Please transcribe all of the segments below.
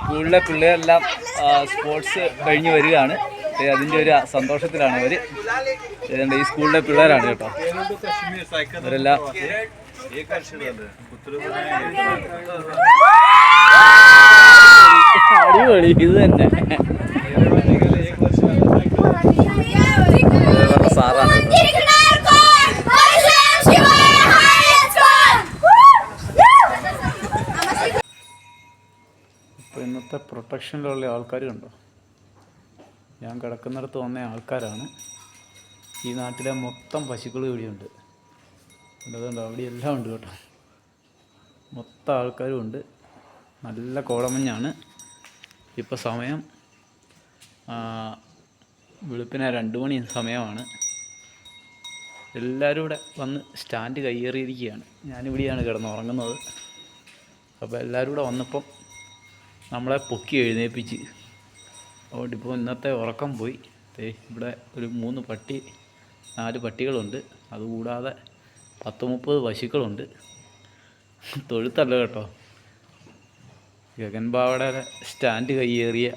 സ്കൂളിലെ പിള്ളേരെല്ലാം സ്പോർട്സ് കഴിഞ്ഞ് വരികയാണ്. അതിൻ്റെ ഒരു സന്തോഷത്തിലാണ് അവർ. ഈ സ്കൂളിലെ പിള്ളേരാണ് കേട്ടോ. അവരെല്ലാം അടിപൊളി. ഇത് തന്നെ സാറാണ് കേട്ടോ. ഇപ്പോൾ ഇന്നത്തെ പ്രൊട്ടക്ഷനിലുള്ള ആൾക്കാർ കണ്ടോ, ഞാൻ കിടക്കുന്നിടത്ത് വന്ന ആൾക്കാരാണ്. ഈ നാട്ടിലെ മൊത്തം പശുക്കൾ ഇവിടെയുണ്ട്. അതുകൊണ്ട് അവിടെ എല്ലാം ഉണ്ട് കേട്ടോ. മൊത്തം ആൾക്കാരും ഉണ്ട്. നല്ല കോടമഞ്ഞാണ്. ഇപ്പോൾ സമയം വെളുപ്പിനെ 2 മണി സമയമാണ്. എല്ലാവരും ഇവിടെ വന്ന് സ്റ്റാൻഡ് കയ്യേറിയിരിക്കുകയാണ്. ഞാനിവിടെയാണ് കിടന്നുറങ്ങുന്നത്. അപ്പോൾ എല്ലാവരും കൂടെ വന്നപ്പം നമ്മളെ പൊക്കി എഴുന്നേൽപ്പിച്ച്. അതുകൊണ്ട് ഇപ്പോൾ ഇന്നത്തെ ഉറക്കം പോയി. ഇവിടെ ഒരു 4 പട്ടികളുണ്ട്. അതുകൂടാതെ 10-30 പശുക്കളുണ്ട്. തൊഴുത്തല്ല കേട്ടോ, ഗഗൻബാവയുടെ സ്റ്റാൻഡ് കയ്യേറിയ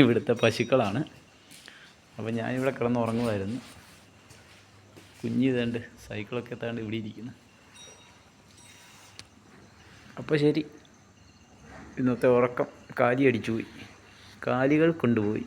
ഇവിടുത്തെ പശുക്കളാണ്. അപ്പോൾ ഞാനിവിടെ കിടന്നുറങ്ങുമായിരുന്നു. കുഞ്ഞ് ഇതേണ്ട സൈക്കിളൊക്കെ എത്താണ്ട് ഇവിടെ ഇരിക്കുന്നു. അപ്പോൾ ശരി, ഇന്നത്തെ ഉറക്കം കാലി അടിച്ചു പോയി, കാലികൾ കൊണ്ടുപോയി.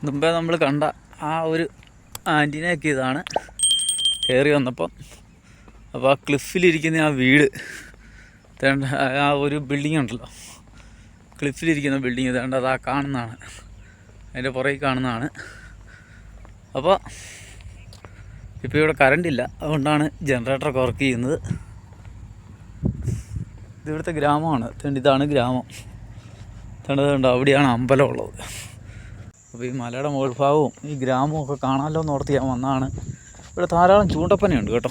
മുമ്പേ നമ്മൾ കണ്ട ആ ഒരു ആൻറ്റിനയൊക്കെ ഇതാണ് കയറി വന്നപ്പം. അപ്പോൾ ആ ക്ലിഫിലിരിക്കുന്ന ആ വീട്, ആ ഒരു ബിൽഡിംഗ് ഉണ്ടല്ലോ, ക്ലിഫിലിരിക്കുന്ന ബിൽഡിങ് ഇതേണ്ട അത് ആ കാണുന്നതാണ്, അതിൻ്റെ പുറകിൽ കാണുന്നതാണ്. അപ്പോൾ ഇപ്പോൾ ഇവിടെ കറണ്ടില്ല, അതുകൊണ്ടാണ് ജനറേറ്ററൊക്കെ വർക്ക് ചെയ്യുന്നത്. ഇതിവിടുത്തെ ഗ്രാമമാണ്. ഇതാണ് ഗ്രാമം. തേണ്ടതുണ്ട്, അവിടെയാണ് അമ്പലം ഉള്ളത്. അപ്പോൾ ഈ മലയുടെ മുകൾ ഭാഗവും ഈ ഗ്രാമവും ഒക്കെ കാണാമല്ലോ എന്ന് ഓർത്ത് ഞാൻ വന്നതാണ്. ഇവിടെ ധാരാളം ചൂണ്ടപ്പനയുണ്ട് കേട്ടോ.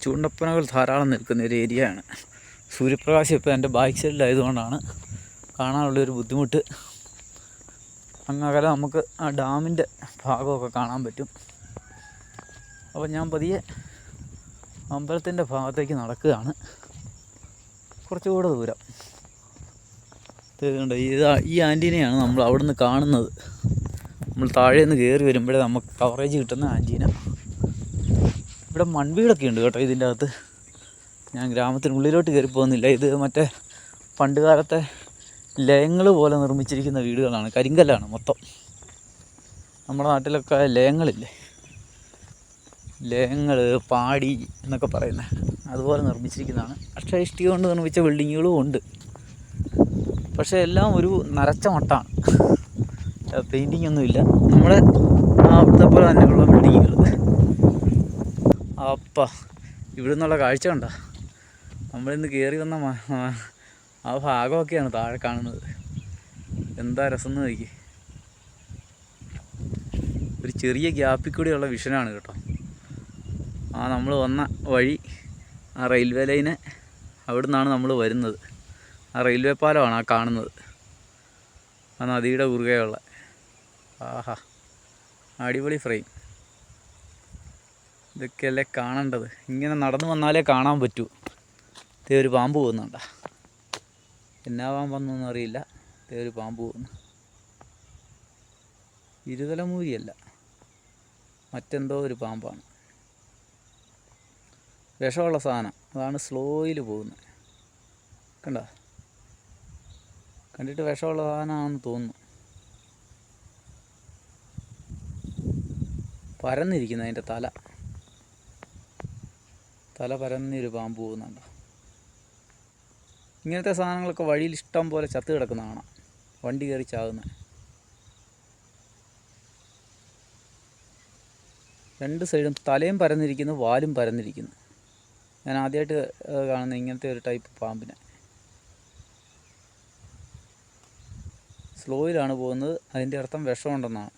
ചൂണ്ടപ്പനകൾ ധാരാളം നിൽക്കുന്ന ഒരു ഏരിയയാണ്. സൂര്യപ്രകാശം ഇപ്പോൾ എൻ്റെ ബാക്ക് സൈഡിലായതുകൊണ്ടാണ് കാണാനുള്ളൊരു ബുദ്ധിമുട്ട്. അങ്ങകലെ നമുക്ക് ആ ഡാമിൻ്റെ ഭാഗമൊക്കെ കാണാൻ പറ്റും. അപ്പോൾ ഞാൻ പതിയെ അമ്പലത്തിൻ്റെ ഭാഗത്തേക്ക് നടക്കുകയാണ്. കുറച്ചുകൂടെ ദൂരം. ഈ ആൻറ്റീനയാണ് നമ്മൾ അവിടെ നിന്ന് കാണുന്നത്. നമ്മൾ താഴെ നിന്ന് കയറി വരുമ്പോഴേ നമുക്ക് കവറേജ് കിട്ടുന്ന ആൻറ്റീന. ഇവിടെ മൺവീടൊക്കെ ഉണ്ട് കേട്ടോ ഇതിൻ്റെ അകത്ത്. ഞാൻ ഗ്രാമത്തിനുള്ളിലോട്ട് കയറി പോകുന്നില്ല. ഇത് മറ്റേ പണ്ട് കാലത്തെ ലയങ്ങൾ പോലെ നിർമ്മിച്ചിരിക്കുന്ന വീടുകളാണ്. കരിങ്കല്ലാണ് മൊത്തം. നമ്മുടെ നാട്ടിലൊക്കെ ലയങ്ങളില്ലേ, ലയങ്ങൾ, പാടി എന്നൊക്കെ പറയുന്നത്, അതുപോലെ നിർമ്മിച്ചിരിക്കുന്നതാണ്. അക്ഷയഷ്ടി കൊണ്ട് നിർമ്മിച്ച ബിൽഡിങ്ങുകളും ഉണ്ട്. പക്ഷേ എല്ലാം ഒരു നരച്ച മട്ടാണ്. പെയിൻറ്റിങ് ഒന്നുമില്ല. നമ്മുടെ അവിടുത്തെ പോലെ തന്നെയുള്ള ബിൽഡിങ്ങുകൾ. അപ്പം ഇവിടെ നിന്നുള്ള കാഴ്ച കണ്ടോ, നമ്മളിന്ന് കയറി വന്ന ആ ഭാഗമൊക്കെയാണ് താഴെ കാണുന്നത്. എന്താ രസം എന്ന് നോക്കി. ഒരു ചെറിയ ഗ്യാപ്പിൽ കൂടിയുള്ള വിഷനാണ് കേട്ടോ. നമ്മൾ വന്ന വഴി ആ റെയിൽവേ ലൈന് അവിടെ നിന്നാണ് നമ്മൾ വരുന്നത്. ആ റെയിൽവേ പാലമാണ് ആ കാണുന്നത്, ആ നദിയുടെ കുറുകെയുള്ള. ആഹാ, അടിപൊളി ഫ്രെയിം. ഇതൊക്കെയല്ലേ കാണേണ്ടത്. ഇങ്ങനെ നടന്നു വന്നാലേ കാണാൻ പറ്റൂ. ഒരു പാമ്പ് പോകുന്നുണ്ട. എന്നാ പാമ്പൊന്നും അറിയില്ല. ഒരു പാമ്പ് പോകുന്നു. ഇരുതലമൂരിയല്ല, മറ്റെന്തോ ഒരു പാമ്പാണ്. വിഷമുള്ള സാധനം. അതാണ് സ്ലോയിൽ പോകുന്നത്. കണ്ടോ, കണ്ടിട്ട് വിഷമുള്ള സാധനമാണെന്ന് തോന്നുന്നു. പരന്നിരിക്കുന്നു അതിൻ്റെ തല പരന്നൊരു പാമ്പ് പോകുന്നുണ്ടോ. ഇങ്ങനത്തെ സാധനങ്ങളൊക്കെ വഴിയിൽ ഇഷ്ടം പോലെ ചത്ത് കിടക്കുന്ന കാണാം, വണ്ടി കയറി ചാകുന്ന. രണ്ട് സൈഡും തലയും പരന്നിരിക്കുന്നു, വാലും പരന്നിരിക്കുന്നു. ഞാൻ ആദ്യമായിട്ട് കാണുന്ന ഇങ്ങനത്തെ ഒരു ടൈപ്പ് പാമ്പിനെ. സ്ലോയിലാണ് പോകുന്നത്. അതിൻ്റെ അർത്ഥം വിഷമുണ്ടെന്നാണ്.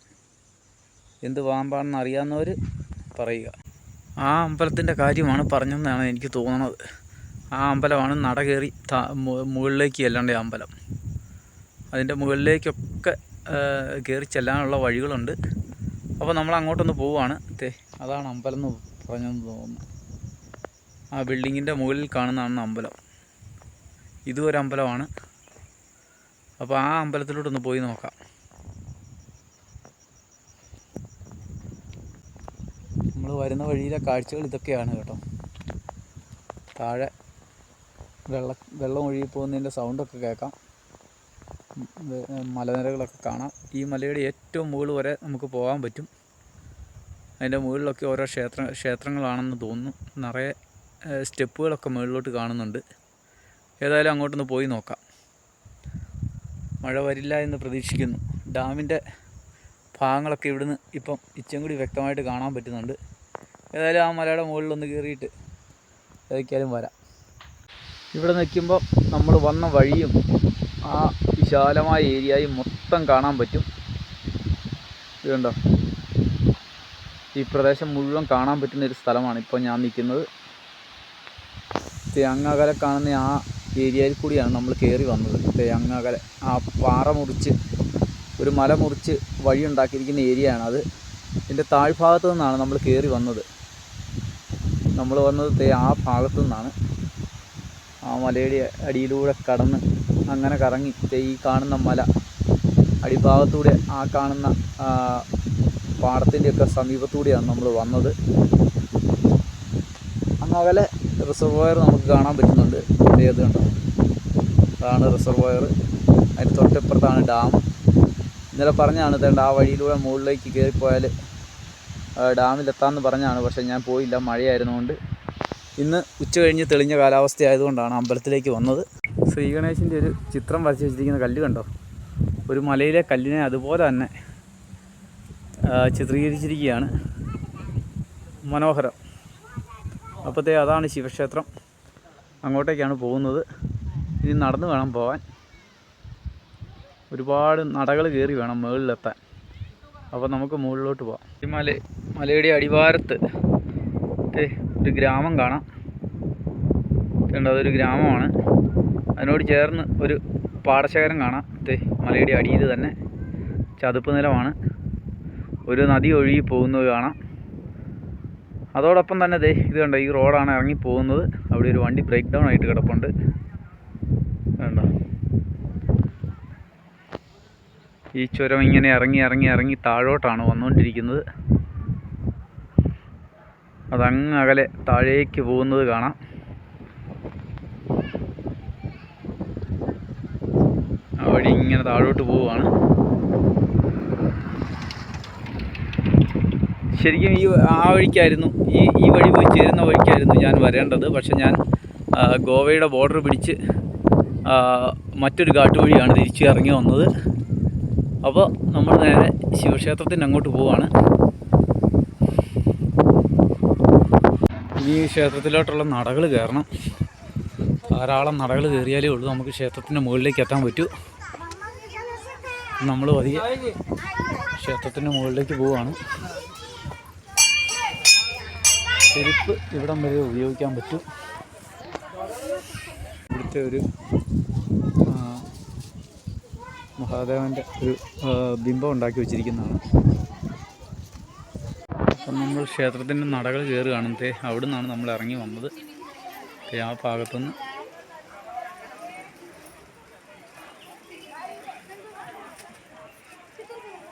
എന്ത് പാമ്പാണെന്ന് അറിയാവുന്നവർ പറയുക. ആ അമ്പലത്തിൻ്റെ കാര്യമാണ് പറഞ്ഞതെന്നാണ് എനിക്ക് തോന്നുന്നത്. ആ അമ്പലമാണ് നട കയറി മുകളിലേക്ക് ചെല്ലേണ്ട അമ്പലം. അതിൻ്റെ മുകളിലേക്കൊക്കെ കയറി ചെല്ലാനുള്ള വഴികളുണ്ട്. അപ്പോൾ നമ്മൾ അങ്ങോട്ടൊന്ന് പോവുകയാണ്. അതാണ് അമ്പലം എന്ന് പറഞ്ഞെന്ന് തോന്നുന്നു. ആ ബിൽഡിങ്ങിൻ്റെ മുകളിൽ കാണുന്നതാണ് അമ്പലം. ഇതും ഒരു അമ്പലമാണ്. അപ്പോൾ ആ അമ്പലത്തിലോട്ടൊന്ന് പോയി നോക്കാം. നമ്മൾ വരുന്ന വഴിയിലെ കാഴ്ചകൾ ഇതൊക്കെയാണ് കേട്ടോ. താഴെ വെള്ളം ഒഴുകി പോകുന്നതിൻ്റെ സൗണ്ടൊക്കെ കേൾക്കാം. മലനിരകളൊക്കെ കാണാം. ഈ മലയുടെ ഏറ്റവും മുകളിൽ വരെ നമുക്ക് പോകാൻ പറ്റും. അതിൻ്റെ മുകളിലൊക്കെ ഓരോ ക്ഷേത്രങ്ങളാണെന്ന് തോന്നുന്നു. നിറയെ സ്റ്റെപ്പുകളൊക്കെ മുകളിലോട്ട് കാണുന്നുണ്ട്. ഏതായാലും അങ്ങോട്ടൊന്ന് പോയി നോക്കാം. മഴ വരില്ല എന്ന് പ്രതീക്ഷിക്കുന്നു. ഡാമിൻ്റെ ഭാഗങ്ങളൊക്കെ ഇവിടുന്ന് ഇപ്പം ഇച്ചിരി കൂടി വ്യക്തമായിട്ട് കാണാൻ പറ്റുന്നുണ്ട്. ഏതായാലും ആ മലയുടെ മുകളിലൊന്ന് കയറിയിട്ട് ഏതൊക്കെയാലും വരാം. ഇവിടെ നിൽക്കുമ്പോൾ നമ്മൾ വന്ന വഴിയും ആ വിശാലമായ ഏരിയയും മൊത്തം കാണാൻ പറ്റും. ഇതുണ്ടോ, ഈ പ്രദേശം മുഴുവൻ കാണാൻ പറ്റുന്നൊരു സ്ഥലമാണ് ഇപ്പോൾ ഞാൻ നിൽക്കുന്നത്. അങ്ങകലെ കാണുന്ന ആ ഏരിയയിൽ കൂടിയാണ് നമ്മൾ കയറി വന്നത്. അങ്ങകലെ ആ പാറ മുറിച്ച് ഒരു മല മുറിച്ച് വഴി ഉണ്ടാക്കിയിരിക്കുന്ന ഏരിയയാണ് അത്. ഇതിൻ്റെ താഴ്ഭാഗത്തു നിന്നാണ് നമ്മൾ കയറി വന്നത്. നമ്മൾ വന്നത് ആ ഭാഗത്തു നിന്നാണ്. ആ മലയുടെ അടിയിലൂടെ കടന്ന് അങ്ങനെ കറങ്ങി ഈ കാണുന്ന മല അടിഭാഗത്തൂടെ ആ കാണുന്ന പാടത്തിൻ്റെയൊക്കെ സമീപത്തൂടെയാണ് നമ്മൾ വന്നത്. അങ്ങകലെ റിസർവോയർ നമുക്ക് കാണാൻ പറ്റുന്നുണ്ട്. ഏത് കണ്ടോ, അതാണ് റിസർവോയർ. അതിന് തൊട്ടിപ്പുറത്താണ് ഡാം. ഇന്നലെ പറഞ്ഞാണ് തേണ്ട ആ വഴിയിലൂടെ മുകളിലേക്ക് കയറിപ്പോയാൽ ഡാമിലെത്താമെന്ന് പറഞ്ഞാണ്. പക്ഷേ ഞാൻ പോയില്ല, മഴയായിരുന്നുകൊണ്ട്. ഇന്ന് ഉച്ച കഴിഞ്ഞ് തെളിഞ്ഞ കാലാവസ്ഥ ആയതുകൊണ്ടാണ് അമ്പലത്തിലേക്ക് വന്നത്. ശ്രീ ഗണേശൻ്റെ ഒരു ചിത്രം വരച്ച് വെച്ചിരിക്കുന്ന കല്ല് കണ്ടോ, ഒരു മലയിലെ കല്ലിനെ അതുപോലെ തന്നെ ചിത്രീകരിച്ചിരിക്കുകയാണ്. മനോഹരം. അപ്പോഴത്തെ അതാണ് ശിവക്ഷേത്രം. അങ്ങോട്ടേക്കാണ് പോകുന്നത്. ഇനി നടന്ന് വേണം പോകാൻ. ഒരുപാട് നടകൾ കയറി വേണം മുകളിലെത്താൻ. അപ്പോൾ നമുക്ക് മുകളിലോട്ട് പോകാം. ഈ മലയുടെ അടിവാരത്ത് ഒരു ഗ്രാമം കാണാം. അതൊരു ഗ്രാമമാണ്. അതിനോട് ചേർന്ന് ഒരു പാടശേഖരം കാണാം. മലയുടെ അടിയിൽ തന്നെ ചതുപ്പ് നിലമാണ്. ഒരു നദി ഒഴുകി പോകുന്നത് കാണാം. അതോടൊപ്പം തന്നെ ഇത് കണ്ടോ, ഈ റോഡാണ് ഇറങ്ങി പോകുന്നത്. അവിടെ ഒരു വണ്ടി ബ്രേക്ക് ഡൗൺ ആയിട്ട് കിടപ്പുണ്ട്. കണ്ടോ, ഈ ചുരം ഇങ്ങനെ ഇറങ്ങി താഴോട്ടാണ് വന്നുകൊണ്ടിരിക്കുന്നത്. അതങ്ങ് അകലെ താഴേക്ക് പോകുന്നത് കാണാം. ആ വഴി ഇങ്ങനെ താഴോട്ട് പോവുകയാണ്. ശരിക്കും ആ വഴിക്കായിരുന്നു, ഈ വഴി പോയി ചേരുന്ന വഴിക്കായിരുന്നു ഞാൻ വരേണ്ടത്. പക്ഷെ ഞാൻ ഗോവയുടെ ബോർഡർ പിടിച്ച് മറ്റൊരു കാട്ടുവഴിയാണ് തിരിച്ച് ഇറങ്ങി വന്നത്. അപ്പോൾ നമ്മൾ നേരെ ശിവക്ഷേത്രത്തിൻ്റെ അങ്ങോട്ട് പോവുകയാണ്. ഈ ക്ഷേത്രത്തിലോട്ടുള്ള നടകൾ കയറണം. ധാരാളം നടകൾ കയറിയാലേ ഉള്ളൂ നമുക്ക് ക്ഷേത്രത്തിൻ്റെ മുകളിലേക്ക് എത്താൻ പറ്റൂ. നമ്മൾ പതിയെ ക്ഷേത്രത്തിൻ്റെ മുകളിലേക്ക് പോവുകയാണ്. ചെരുപ്പ് ഇവിടം വരെ ഉപയോഗിക്കാൻ പറ്റും. ഇവിടുത്തെ ഒരു മഹാദേവൻ്റെ ഒരു ബിംബം ഉണ്ടാക്കി വെച്ചിരിക്കുന്നതാണ്. അപ്പം നമ്മൾ ക്ഷേത്രത്തിൻ്റെ നടകൾ കയറുകയാണ്. അവിടെ നിന്നാണ് നമ്മൾ ഇറങ്ങി വന്നത്. ആ ഭാഗത്തുനിന്ന്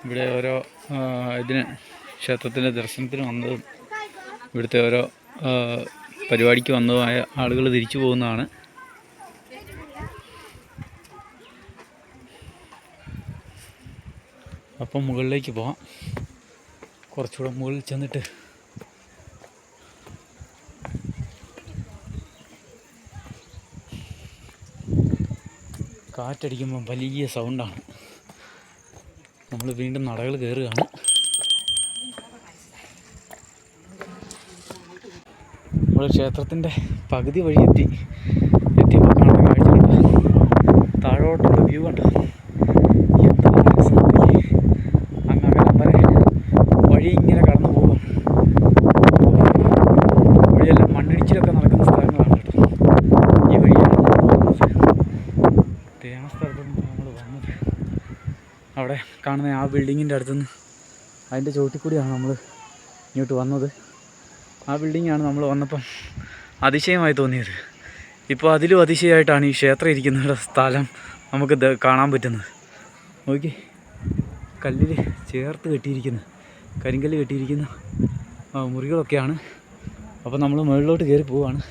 ഇവിടെ ഓരോ ക്ഷേത്രത്തിൻ്റെ ദർശനത്തിന് വന്നതും ഇവിടുത്തെ ഓരോ പരിപാടിക്ക് വന്നതുമായ ആളുകൾ തിരിച്ചു പോകുന്നതാണ്. അപ്പം മുകളിലേക്ക് പോകാം. കുറച്ചുകൂടെ മുകളിൽ ചെന്നിട്ട് കാറ്റടിക്കുമ്പം വലിയ സൗണ്ടാണ്. നമ്മൾ വീണ്ടും നടകൾ കയറുകയാണ്. നമ്മൾ ക്ഷേത്രത്തിൻ്റെ പകുതി വഴി എത്തിയപ്പോൾ കാണുന്ന കാഴ്ചയുണ്ട്. താഴോട്ടുള്ള വ്യൂ കണ്ടോ, എന്താ അങ്ങ് അകലം വരെ വഴി ഇങ്ങനെ കടന്നു പോകും. വഴിയെല്ലാം മണ്ണിടിച്ചിലൊക്കെ നടക്കുന്ന സ്ഥലങ്ങളാണ് കേട്ടോ. ഈ വഴിയാണ് നമ്മൾ വന്നത്. ആ സ്ഥലത്തുനിന്ന് നമ്മൾ വന്നത്. അവിടെ കാണുന്ന ആ ബിൽഡിങ്ങിൻ്റെ അടുത്തുനിന്ന് അതിൻ്റെ ചുവട്ടിൽ കൂടിയാണ് നമ്മൾ ഇങ്ങോട്ട് വന്നത്. ആ ബിൽഡിങ്ങാണ് നമ്മൾ വന്നപ്പം അതിശയമായി തോന്നിയത്. ഇപ്പോൾ അതിലും അതിശയമായിട്ടാണ് ഈ ക്ഷേത്രം ഇരിക്കുന്ന സ്ഥലം നമുക്ക് കാണാൻ പറ്റുന്നത്. നോക്കി, കല്ലിൽ ചേർത്ത് കെട്ടിയിരിക്കുന്ന, കരിങ്കല്ല് കെട്ടിയിരിക്കുന്ന മുറികളൊക്കെയാണ്. അപ്പോൾ നമ്മൾ മുകളിലോട്ട് കയറി പോവുകയാണ്.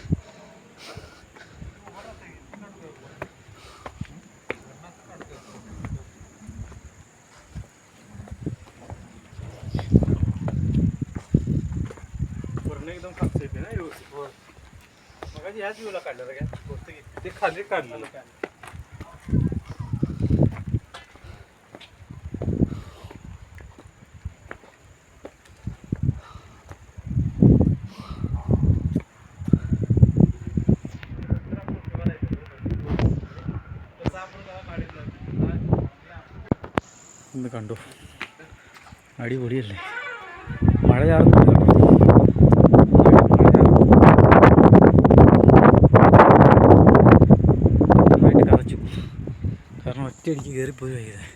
ഒന്ന് കണ്ടു, അടിപൊളിയല്ലേ? മഴ ചാറുന്നുണ്ട് കേട്ടോ. നന്നായിട്ട് കറച്ചു, കാരണം ഒറ്റയടിക്ക് കയറിപ്പോയി വൈകിയത്.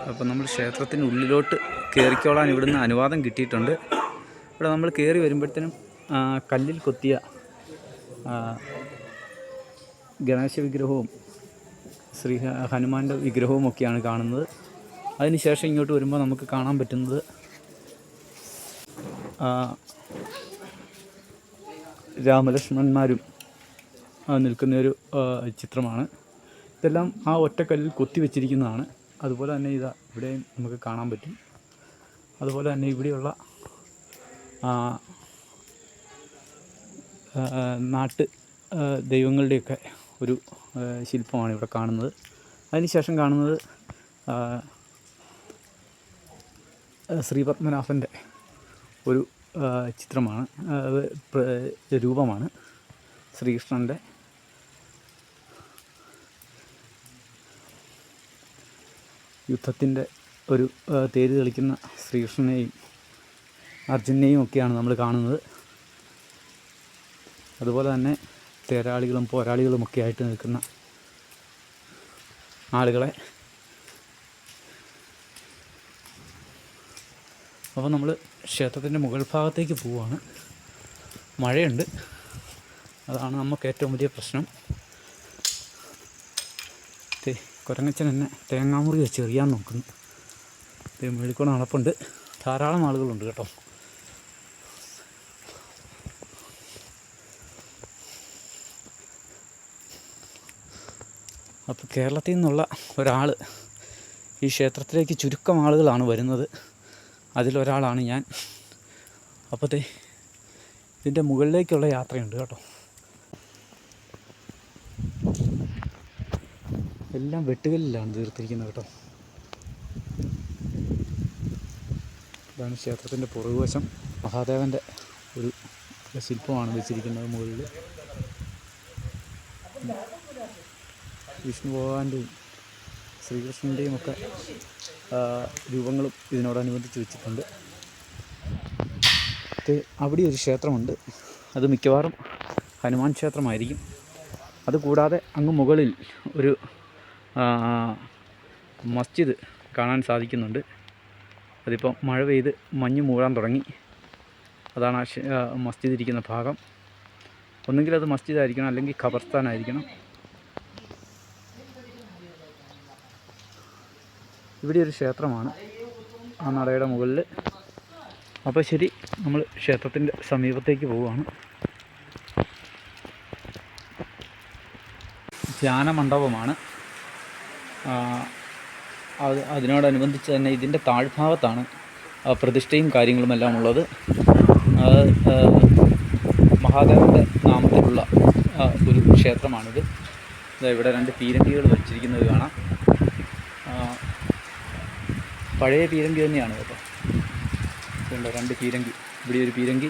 അപ്പം നമ്മൾ ക്ഷേത്രത്തിൻ്റെ ഉള്ളിലോട്ട് കയറിക്കോളാൻ ഇവിടുന്ന് അനുവാദം കിട്ടിയിട്ടുണ്ട്. ഇവിടെ നമ്മൾ കയറി വരുമ്പോഴത്തേനും കല്ലിൽ കൊത്തിയ ഗണേശ വിഗ്രഹവും ശ്രീ ഹനുമാൻ്റെ വിഗ്രഹവും ഒക്കെയാണ് കാണുന്നത്. അതിനുശേഷം ഇങ്ങോട്ട് വരുമ്പോൾ നമുക്ക് കാണാൻ പറ്റുന്നത് രാമലക്ഷ്മണന്മാരും നിൽക്കുന്നൊരു ചിത്രമാണ്. ഇതെല്ലാം ആ ഒറ്റക്കല്ലിൽ കൊത്തി വെച്ചിരിക്കുന്നതാണ്. അതുപോലെ തന്നെ ഇതാ ഇവിടെയും നമുക്ക് കാണാൻ പറ്റും. അതുപോലെ തന്നെ ഇവിടെയുള്ള നാട്ട് ദൈവങ്ങളുടെയൊക്കെ ഒരു ശില്പമാണ് ഇവിടെ കാണുന്നത്. അതിനുശേഷം കാണുന്നത് ശ്രീപത്മനാഭൻ്റെ ഒരു ചിത്രമാണ്, രൂപമാണ് ശ്രീകൃഷ്ണൻ്റെ. യുദ്ധത്തിൻ്റെ ഒരു തേര് തെളിക്കുന്ന ശ്രീകൃഷ്ണനെയും അർജുനെയും ഒക്കെയാണ് നമ്മൾ കാണുന്നത്. അതുപോലെ തന്നെ തേരാളികളും പോരാളികളുമൊക്കെ ആയിട്ട് നിൽക്കുന്ന ആളുകളെ. അപ്പോൾ നമ്മൾ ക്ഷേത്രത്തിൻ്റെ മുകൾ ഭാഗത്തേക്ക് പോവുകയാണ്. മഴയുണ്ട്, അതാണ് നമുക്ക് ഏറ്റവും വലിയ പ്രശ്നം. കുരങ്ങച്ചൻ എന്നെ തേങ്ങാമുറി വെച്ച് എറിയാൻ നോക്കുന്നു. മേളിക്കൂടെ നടപ്പുണ്ട്, ധാരാളം ആളുകളുണ്ട് കേട്ടോ. അപ്പോൾ കേരളത്തിൽ നിന്നുള്ള ഒരാൾ ഈ ക്ഷേത്രത്തിലേക്ക് ചുരുക്കം ആളുകളാണ് വരുന്നത്. അതിലൊരാളാണ് ഞാൻ. അപ്പോഴത്തെ ഇതിൻ്റെ മുകളിലേക്കുള്ള യാത്രയുണ്ട് കേട്ടോ. എല്ലാം വെട്ടുകല്ലിലാണ് തീർത്തിരിക്കുന്നത് കേട്ടോ. ഇതാണ് ക്ഷേത്രത്തിൻ്റെ പുറകുവശം. മഹാദേവൻ്റെ ഒരു ശില്പമാണ് വെച്ചിരിക്കുന്നത് മുകളിൽ. വിഷ്ണു ഭഗവാന്റെയും ശ്രീകൃഷ്ണൻ്റെയും ഒക്കെ രൂപങ്ങളും ഇതിനോടനുബന്ധിച്ച് വെച്ചിട്ടുണ്ട്. അവിടെ ഒരു ക്ഷേത്രമുണ്ട്, അത് മിക്കവാറും ഹനുമാൻ ക്ഷേത്രമായിരിക്കും. അതുകൂടാതെ അങ്ങ് മുകളിൽ ഒരു മസ്ജിദ് കാണാൻ സാധിക്കുന്നുണ്ട്. അതിപ്പോൾ മഴ പെയ്ത് മഞ്ഞ് മൂടാൻ തുടങ്ങി. അതാണ് ആ മസ്ജിദ് ഇരിക്കുന്ന ഭാഗം. ഒന്നുകിൽ അത് മസ്ജിദായിരിക്കണം, അല്ലെങ്കിൽ ഖബർസ്ഥാനായിരിക്കണം. ഇവിടെ ഒരു ക്ഷേത്രമാണ് ആ നടയുടെ മുകളിൽ. അപ്പോൾ ശരി, നമ്മൾ ക്ഷേത്രത്തിൻ്റെ സമീപത്തേക്ക് പോവുകയാണ്. ധ്യാന മണ്ഡപമാണ്. അതിനോടനുബന്ധിച്ച് തന്നെ ഇതിൻ്റെ താഴ്ഭാഗത്താണ് പ്രതിഷ്ഠയും കാര്യങ്ങളുമെല്ലാം ഉള്ളത്. മഹാദേവൻ്റെ നാമത്തിലുള്ള ഒരു ക്ഷേത്രമാണിത്. ഇവിടെ 2 പീരങ്കികൾ വച്ചിരിക്കുന്നത് കാണാം. പഴയ പീരങ്കി തന്നെയാണ് കേട്ടോ. ഉണ്ട് 2 പീരങ്കി. ഇവിടെ ഒരു പീരങ്കി,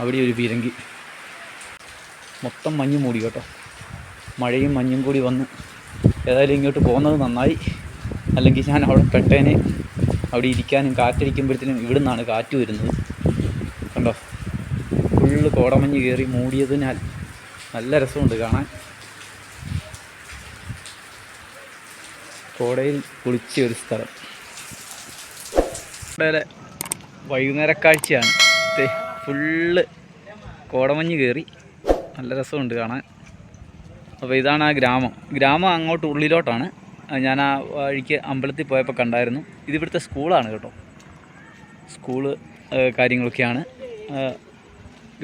അവിടെ ഒരു പീരങ്കി. മൊത്തം മഞ്ഞ് മൂടി കേട്ടോ. മഴയും മഞ്ഞും കൂടി വന്ന് ഏതായാലും ഇങ്ങോട്ട് പോകുന്നത് നന്നായി. അല്ലെങ്കിൽ ഞാൻ അവിടെ പെട്ടേനെ. അവിടെ ഇരിക്കാനും കാറ്റടിക്കുമ്പോഴത്തേനും ഇവിടെ നിന്നാണ് കാറ്റ് വരുന്നത്. കണ്ടോ, ഫുള്ള് കോടമഞ്ഞ് കയറി മൂടിയതിനാൽ നല്ല രസമുണ്ട് കാണാൻ. കോടയിൽ കുളിച്ച ഒരു സ്ഥലം. ഇവിടെ വൈകുന്നേര കാഴ്ചയാണ്. ഫുള്ള് കോടമഞ്ഞ് കയറി നല്ല രസമുണ്ട് കാണാൻ. അപ്പോൾ ഇതാണ് ആ ഗ്രാമം അങ്ങോട്ട് ഉള്ളിലോട്ടാണ്. ഞാൻ ആ വഴിക്ക് അമ്പലത്തിൽ പോയപ്പോൾ കണ്ടായിരുന്നു. ഇതിവിടുത്തെ സ്കൂളാണ് കേട്ടോ. സ്കൂള് കാര്യങ്ങളൊക്കെയാണ്,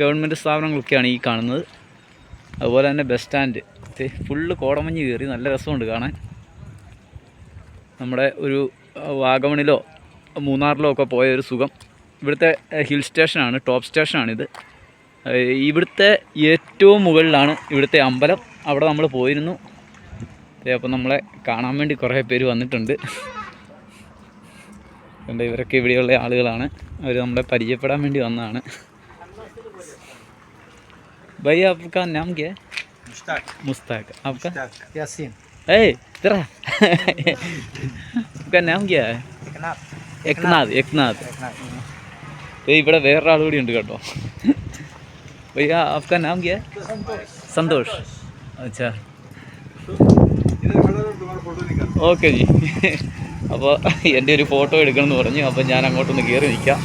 ഗവൺമെൻറ് സ്ഥാപനങ്ങളൊക്കെയാണ് ഈ കാണുന്നത്. അതുപോലെ തന്നെ ബസ് സ്റ്റാൻഡ്. ഫുള്ള് കോടമഞ്ഞ് കയറി നല്ല രസമുണ്ട് കാണാൻ. നമ്മുടെ ഒരു വാഗമണിലോ മൂന്നാറിലോ ഒക്കെ പോയ ഒരു സുഖം. ഇവിടുത്തെ ഹിൽ സ്റ്റേഷനാണ്, ടോപ്പ് സ്റ്റേഷനാണിത്. ഇവിടുത്തെ ഏറ്റവും മുകളിലാണ് ഇവിടുത്തെ അമ്പലം. അവിടെ നമ്മൾ പോയിരുന്നു. അപ്പോൾ നമ്മളെ കാണാൻ വേണ്ടി കുറേ പേര് വന്നിട്ടുണ്ട്. കണ്ട, ഇവരൊക്കെ ഇവിടെയുള്ള ആളുകളാണ്. അവർ നമ്മളെ പരിചയപ്പെടാൻ വേണ്ടി വന്നതാണ്. भाई आपका नाम क्या है? मुस्ताक. आपका? यासीन. तेरा आपका नाम क्या है? एकनाथ. ഇവിടെ വേറൊരാൾ കൂടി ഉണ്ട് കേട്ടോ. भैया आपका नाम क्या है? संतोष. अच्छा, ഓക്കെ ജി. അപ്പോൾ എൻ്റെ ഒരു ഫോട്ടോ എടുക്കണം എന്ന് പറഞ്ഞു. അപ്പോൾ ഞാൻ അങ്ങോട്ടൊന്ന് കയറി നിൽക്കാം.